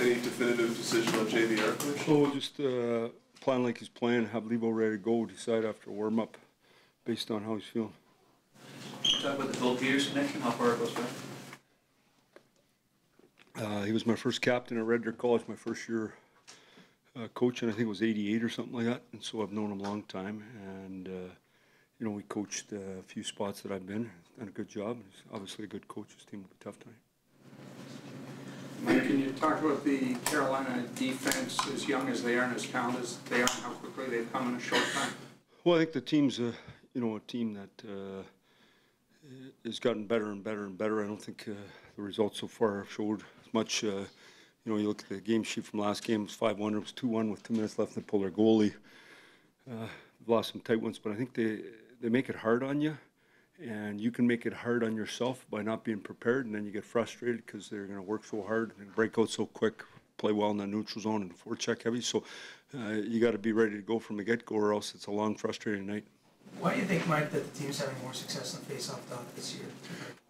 Any definitive decision on JVR, Coach? Oh, just plan like he's playing, have Levo ready to go, decide after warm-up based on how he's feeling. Talk about the Phil Peters connection, how far it goes back? He was my first captain at Red Deer College, my first year coaching. I think it was '88 or something like that, and so I've known him a long time. And you know, we coached a few spots that I've been, done a good job. He's obviously a good coach. His team will be tough tonight. Mike, can you talk about the Carolina defense, as young as they are and as talented as they are, and how quickly they've come in a short time? Well, I think the team's you know, a team that has gotten better and better and better. I don't think the results so far have showed as much. You know, you look at the game sheet from last game, it was 5-1, it was 2-1 with 2 minutes left, and they pulled their goalie. Lost some tight ones, but I think they make it hard on you. And you can make it hard on yourself by not being prepared, and then you get frustrated because they're going to work so hard and break out so quick, play well in the neutral zone and forecheck heavy. So you got to be ready to go from the get-go, or else it's a long, frustrating night. Why do you think, Mike, that the team's having more success in the face-off dot this year?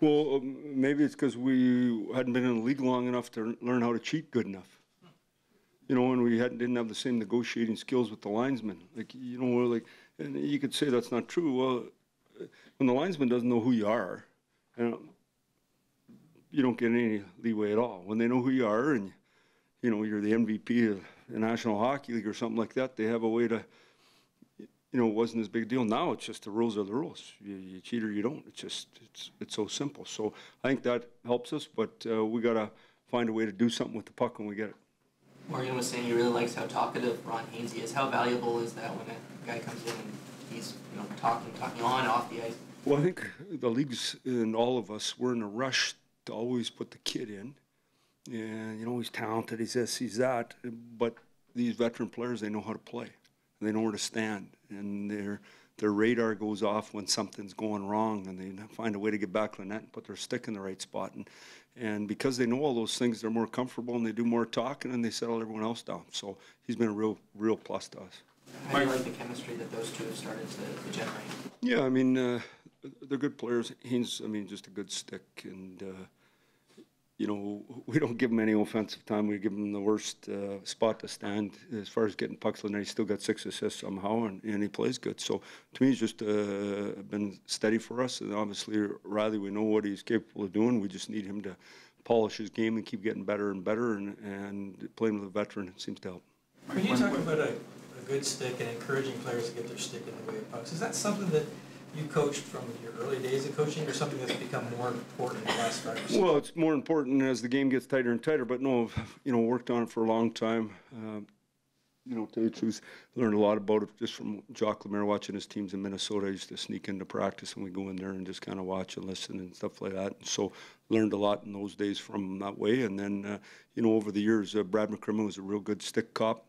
Well, maybe it's because we hadn't been in the league long enough to learn how to cheat good enough. You know, and we didn't have the same negotiating skills with the linesmen. Like, you know, like, and you could say that's not true. Well, when the linesman doesn't know who you are, you don't get any leeway at all. When they know who you are and, you know, you're the MVP of the National Hockey League or something like that, they have a way to, you know, it wasn't as big a deal. Now it's just the rules are the rules. You cheat or you don't. It's just, it's so simple. So I think that helps us, but we got to find a way to do something with the puck when we get it. Morgan was saying he really likes how talkative Ron Hainsey is. How valuable is that when a guy comes in and he's, you know, talking on and off the ice? Well, I think the leagues and all of us, we're in a rush to always put the kid in. And, you know, he's talented, he's this, he's that. But these veteran players, they know how to play. They know where to stand. And their radar goes off when something's going wrong, and they find a way to get back to the net and put their stick in the right spot. And because they know all those things, they're more comfortable and they do more talking and they settle everyone else down. So he's been a real plus to us. How do you like the chemistry that those two have started to generate? Yeah, I mean, they're good players. Haynes, I mean, just a good stick. And, you know, we don't give him any offensive time. We give him the worst spot to stand. As far as getting pucks in there, he's still got 6 assists somehow, and he plays good. So, to me, he's just been steady for us. And obviously, Riley, we know what he's capable of doing. We just need him to polish his game and keep getting better and better. And playing with a veteran seems to help. When you talk about a good stick and encouraging players to get their stick in the way of pucks, is that something that you coached from your early days of coaching, or something that's become more important in the last 5 years? Well, it's more important as the game gets tighter and tighter, but no, you know, worked on it for a long time. You know, to tell you the truth, learned a lot about it just from Jacques Lemaire watching his teams in Minnesota. I used to sneak into practice and we go in there and just kind of watch and listen and stuff like that. And so learned a lot in those days from that way. And then, you know, over the years, Brad McCrimmon was a real good stick cop.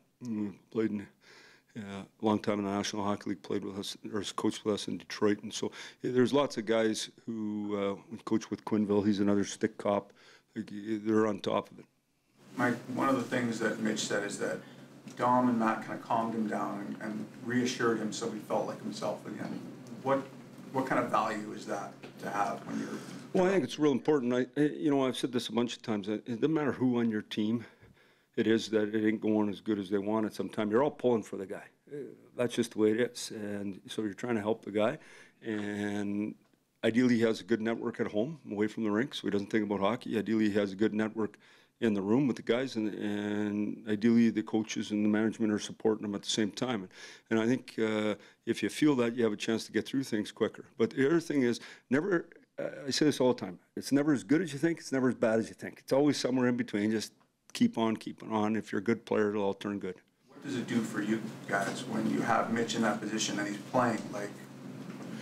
Played in a long time in the National Hockey League, played with us, or coached with us in Detroit. And so there's lots of guys who coach with Quinville. He's another stick cop. They're on top of it. Mike, one of the things that Mitch said is that Dom and Matt kind of calmed him down and reassured him so he felt like himself again. What kind of value is that to have when you're... Well, I think it's real important. You know, I've said this a bunch of times. It doesn't matter who on your team it is that it ain't going as good as they want it sometimes. You're all pulling for the guy. That's just the way it is. And so you're trying to help the guy. And ideally he has a good network at home, away from the rink, so he doesn't think about hockey. Ideally he has a good network in the room with the guys, and ideally the coaches and the management are supporting them at the same time. And I think if you feel that, you have a chance to get through things quicker. But the other thing is, never, I say this all the time, it's never as good as you think, it's never as bad as you think. It's always somewhere in between. Just keep on keeping on. If you're a good player, it'll all turn good. What does it do for you guys when you have Mitch in that position and he's playing like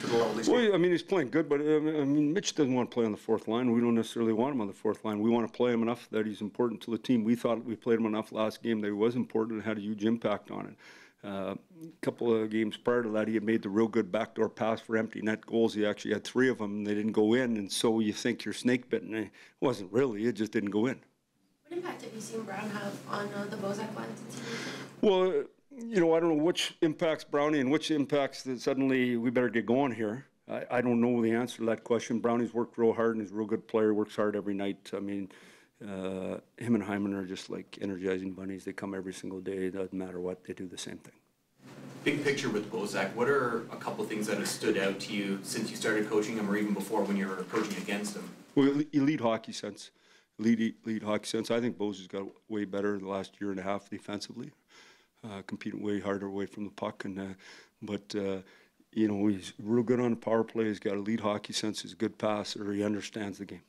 to the level he's... Well, I mean, he's playing good, but I mean, Mitch doesn't want to play on the fourth line. We don't necessarily want him on the fourth line. We want to play him enough that he's important to the team. We thought we played him enough last game that he was important and had a huge impact on it. A couple of games prior to that, he had made the real good backdoor pass for empty net goals. He actually had 3 of them, and they didn't go in, and so you think you're snake bitten. It wasn't really. It just didn't go in. What impact have you seen Brown have on the Bozak line? Well, you know, I don't know which impacts Brownie and which impacts that suddenly we better get going here. I don't know the answer to that question. Brownie's worked real hard and he's a real good player, works hard every night. I mean, him him and Hyman are just like energizing bunnies. They come every single day. It doesn't matter what, they do the same thing. Big picture with Bozak, what are a couple of things that have stood out to you since you started coaching him or even before when you were coaching against him? Well, elite hockey sense. Elite hockey sense. I think Bose has got way better in the last year and a half defensively, competing way harder away from the puck. But you know, he's real good on the power play. He's got elite hockey sense. He's a good passer. He understands the game.